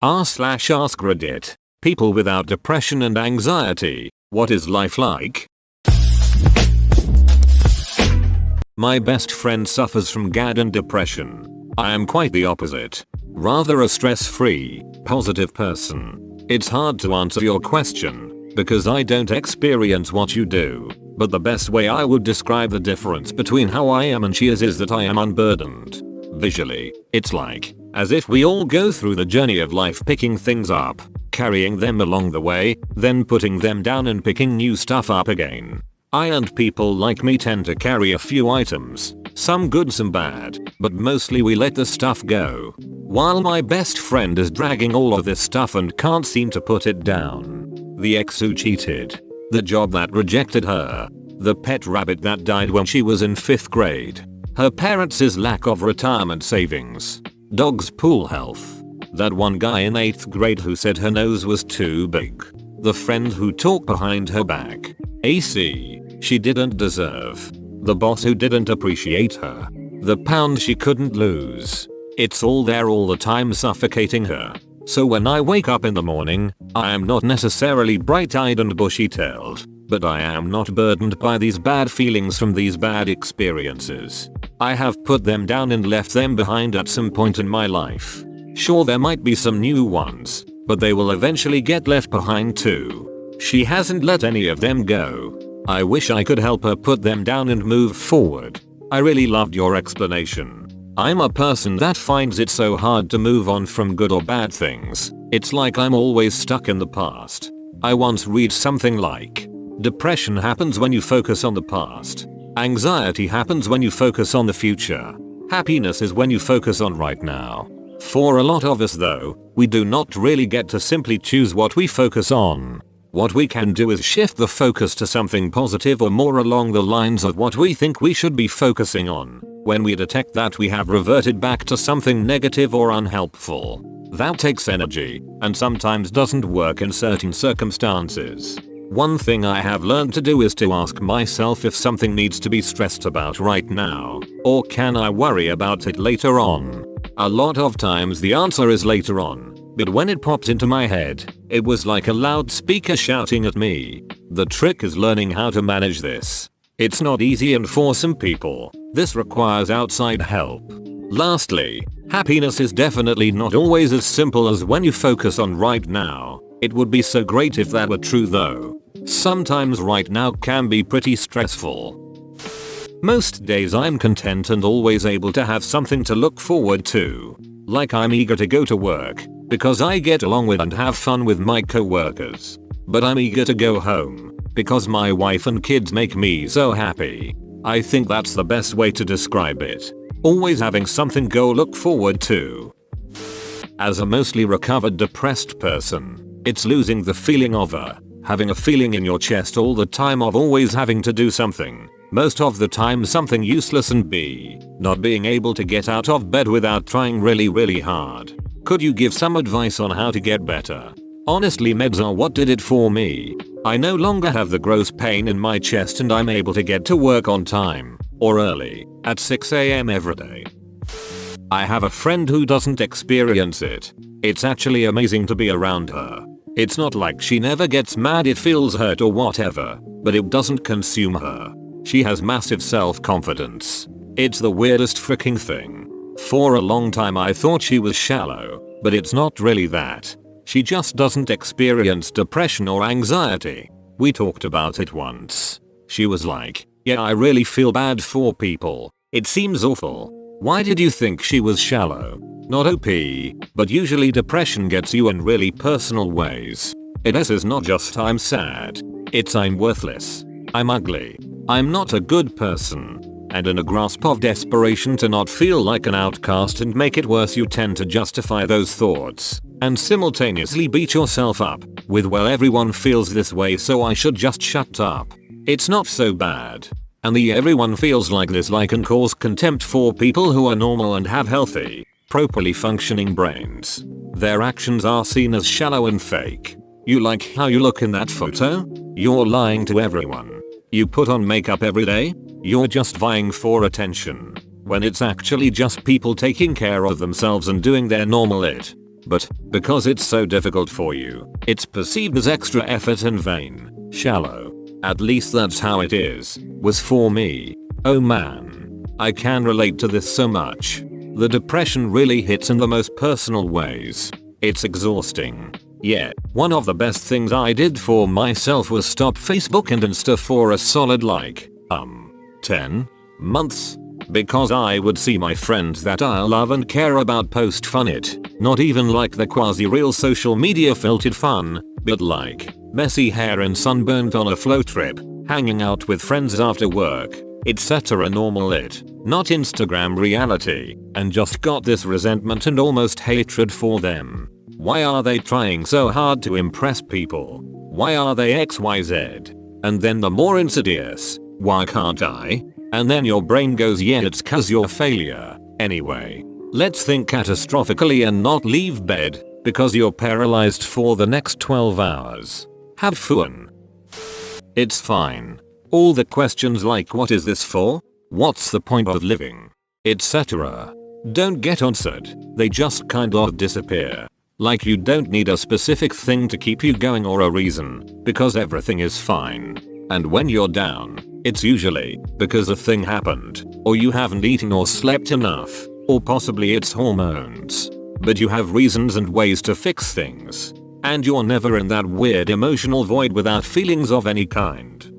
r/ask Reddit. People without depression and anxiety, what is life like? My best friend suffers from GAD and depression. I am quite the opposite. Rather a stress-free, positive person. It's hard to answer your question, because I don't experience what you do, but the best way I would describe the difference between how I am and she is that I am unburdened. Visually, it's like, as if we all go through the journey of life picking things up, carrying them along the way, then putting them down and picking new stuff up again. I and people like me tend to carry a few items, some good some bad, but mostly we let the stuff go. While my best friend is dragging all of this stuff and can't seem to put it down. The ex who cheated. The job that rejected her. The pet rabbit that died when she was in 5th grade. Her parents' lack of retirement savings. Dog's pool health. That one guy in 8th grade who said her nose was too big. The friend who talked behind her back. AC she didn't deserve. The boss who didn't appreciate her. The pound she couldn't lose. It's all there all the time suffocating her. So when I wake up in the morning, I am not necessarily bright-eyed and bushy-tailed, but I am not burdened by these bad feelings from these bad experiences. I have put them down and left them behind at some point in my life. Sure, there might be some new ones, but they will eventually get left behind too. She hasn't let any of them go. I wish I could help her put them down and move forward. I really loved your explanation. I'm a person that finds it so hard to move on from good or bad things. It's like I'm always stuck in the past. I once read something like, depression happens when you focus on the past. Anxiety happens when you focus on the future. Happiness is when you focus on right now. For a lot of us though, we do not really get to simply choose what we focus on. What we can do is shift the focus to something positive or more along the lines of what we think we should be focusing on. When we detect that we have reverted back to something negative or unhelpful. That takes energy, and sometimes doesn't work in certain circumstances. One thing I have learned to do is to ask myself if something needs to be stressed about right now, or can I worry about it later on? A lot of times the answer is later on. But when it popped into my head, it was like a loudspeaker shouting at me. The trick is learning how to manage this. It's not easy, and for some people, this requires outside help. Lastly, happiness is definitely not always as simple as when you focus on right now. It would be so great if that were true though. Sometimes right now can be pretty stressful. Most days I'm content and always able to have something to look forward to. Like I'm eager to go to work, because I get along with and have fun with my co-workers. But I'm eager to go home, because my wife and kids make me so happy. I think that's the best way to describe it. Always having something to look forward to. As a mostly recovered depressed person, it's losing the feeling of having a feeling in your chest all the time of always having to do something. Most of the time something useless, and not being able to get out of bed without trying really hard. Could you give some advice on how to get better? Honestly, meds are what did it for me. I no longer have the gross pain in my chest and I'm able to get to work on time, or early, at 6 AM every day. I have a friend who doesn't experience it. It's actually amazing to be around her. It's not like she never gets mad, it feels hurt or whatever, but it doesn't consume her. She has massive self-confidence. It's the weirdest freaking thing. For a long time I thought she was shallow, but it's not really that. She just doesn't experience depression or anxiety. We talked about it once. She was like, yeah, I really feel bad for people. It seems awful. Why did you think she was shallow? Not OP, but usually depression gets you in really personal ways. It is not just I'm sad. It's I'm worthless. I'm ugly. I'm not a good person. And in a grasp of desperation to not feel like an outcast and make it worse, you tend to justify those thoughts and simultaneously beat yourself up with, well, everyone feels this way so I should just shut up. It's not so bad. And the everyone feels like this lie can cause contempt for people who are normal and have healthy, properly functioning brains. Their actions are seen as shallow and fake. You like how you look in that photo? You're lying to everyone. You put on makeup every day? You're just vying for attention. When it's actually just people taking care of themselves and doing their normal it. But because it's so difficult for you, it's perceived as extra effort and vain, shallow. At least that's how it was for me. Oh man. I can relate to this so much. The depression really hits in the most personal ways. It's exhausting. Yeah, one of the best things I did for myself was stop Facebook and Insta for a solid 10 months. Because I would see my friends that I love and care about post fun it, not even like the quasi-real social media filtered fun, but like messy hair and sunburnt on a flow trip, hanging out with friends after work, etc. normal it, not Instagram reality, and just got this resentment and almost hatred for them. Why are they trying so hard to impress people? Why are they XYZ? And then the more insidious, why can't I? And then your brain goes, yeah, it's cause you're a failure. Anyway, let's think catastrophically and not leave bed, because you're paralyzed for the next 12 hours. Have fun. It's fine. All the questions like what is this for? What's the point of living? Etc. don't get answered. They just kind of disappear. Like you don't need a specific thing to keep you going or a reason, because everything is fine. And when you're down, it's usually because a thing happened, or you haven't eaten or slept enough, or possibly it's hormones. But you have reasons and ways to fix things. And you're never in that weird emotional void without feelings of any kind.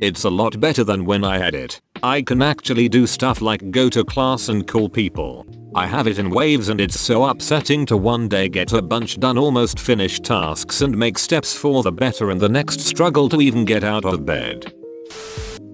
It's a lot better than when I had it. I can actually do stuff like go to class and call people. I have it in waves and it's so upsetting to one day get a bunch done, almost finish tasks and make steps for the better, and the next struggle to even get out of bed.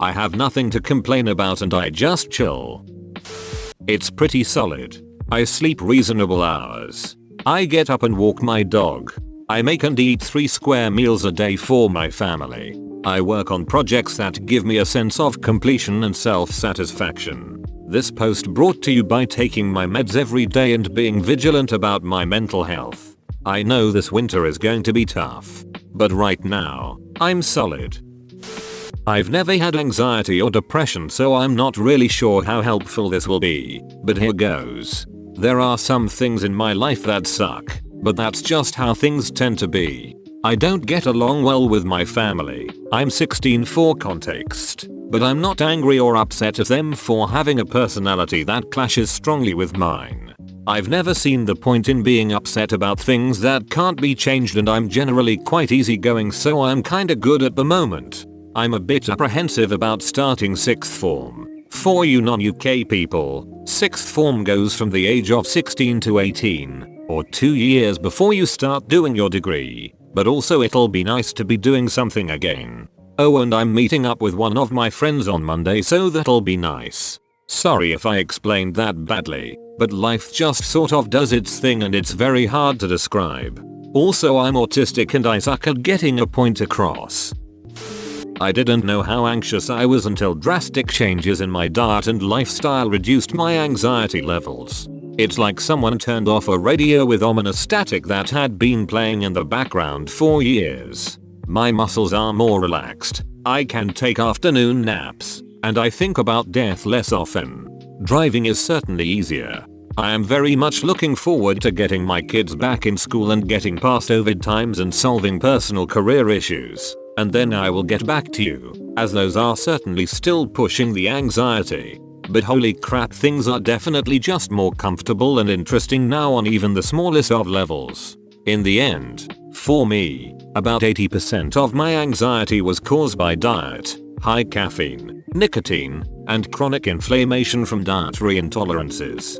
I have nothing to complain about and I just chill. It's pretty solid. I sleep reasonable hours. I get up and walk my dog. I make and eat 3 square meals a day for my family. I work on projects that give me a sense of completion and self-satisfaction. This post brought to you by taking my meds every day and being vigilant about my mental health. I know this winter is going to be tough, but right now, I'm solid. I've never had anxiety or depression, so I'm not really sure how helpful this will be, but here goes. There are some things in my life that suck, but that's just how things tend to be. I don't get along well with my family. I'm 16 for context, but I'm not angry or upset at them for having a personality that clashes strongly with mine. I've never seen the point in being upset about things that can't be changed, and I'm generally quite easygoing, so I'm kinda good at the moment. I'm a bit apprehensive about starting 6th form. For you non-UK people, 6th form goes from the age of 16 to 18, or 2 years before you start doing your degree, but also it'll be nice to be doing something again. Oh, and I'm meeting up with one of my friends on Monday, so that'll be nice. Sorry if I explained that badly, but life just sort of does its thing and it's very hard to describe. Also, I'm autistic and I suck at getting a point across. I didn't know how anxious I was until drastic changes in my diet and lifestyle reduced my anxiety levels. It's like someone turned off a radio with ominous static that had been playing in the background for years. My muscles are more relaxed. I can take afternoon naps, and I think about death less often. Driving is certainly easier. I am very much looking forward to getting my kids back in school and getting past COVID times and solving personal career issues. And then I will get back to you, as those are certainly still pushing the anxiety. But holy crap, things are definitely just more comfortable and interesting now on even the smallest of levels. In the end, for me, about 80% of my anxiety was caused by diet, high caffeine, nicotine, and chronic inflammation from dietary intolerances.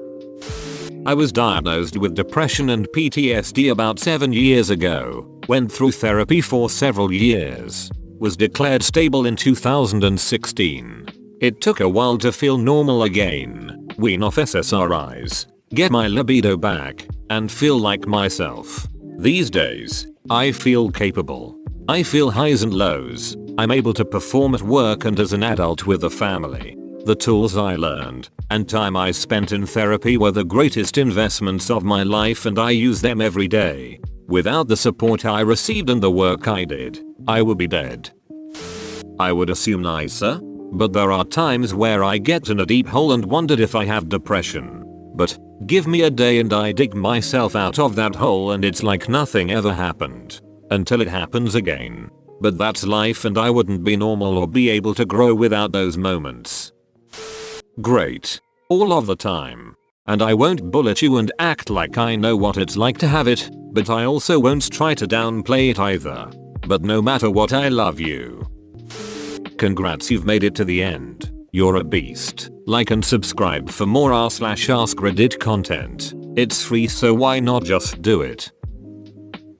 I was diagnosed with depression and PTSD about 7 years ago, went through therapy for several years, was declared stable in 2016. It took a while to feel normal again, wean off SSRIs, get my libido back, and feel like myself. These days, I feel capable. I feel highs and lows. I'm able to perform at work and as an adult with a family. The tools I learned and time I spent in therapy were the greatest investments of my life, and I use them every day. Without the support I received and the work I did, I would be dead. I would assume nicer, but there are times where I get in a deep hole and wondered if I have depression. But give me a day and I dig myself out of that hole and it's like nothing ever happened. Until it happens again. But that's life and I wouldn't be normal or be able to grow without those moments. Great. All of the time. And I won't bullet you and act like I know what it's like to have it, but I also won't try to downplay it either. But no matter what, I love you. Congrats, you've made it to the end. You're a beast. Like and subscribe for more r/ask Reddit content. It's free, so why not just do it?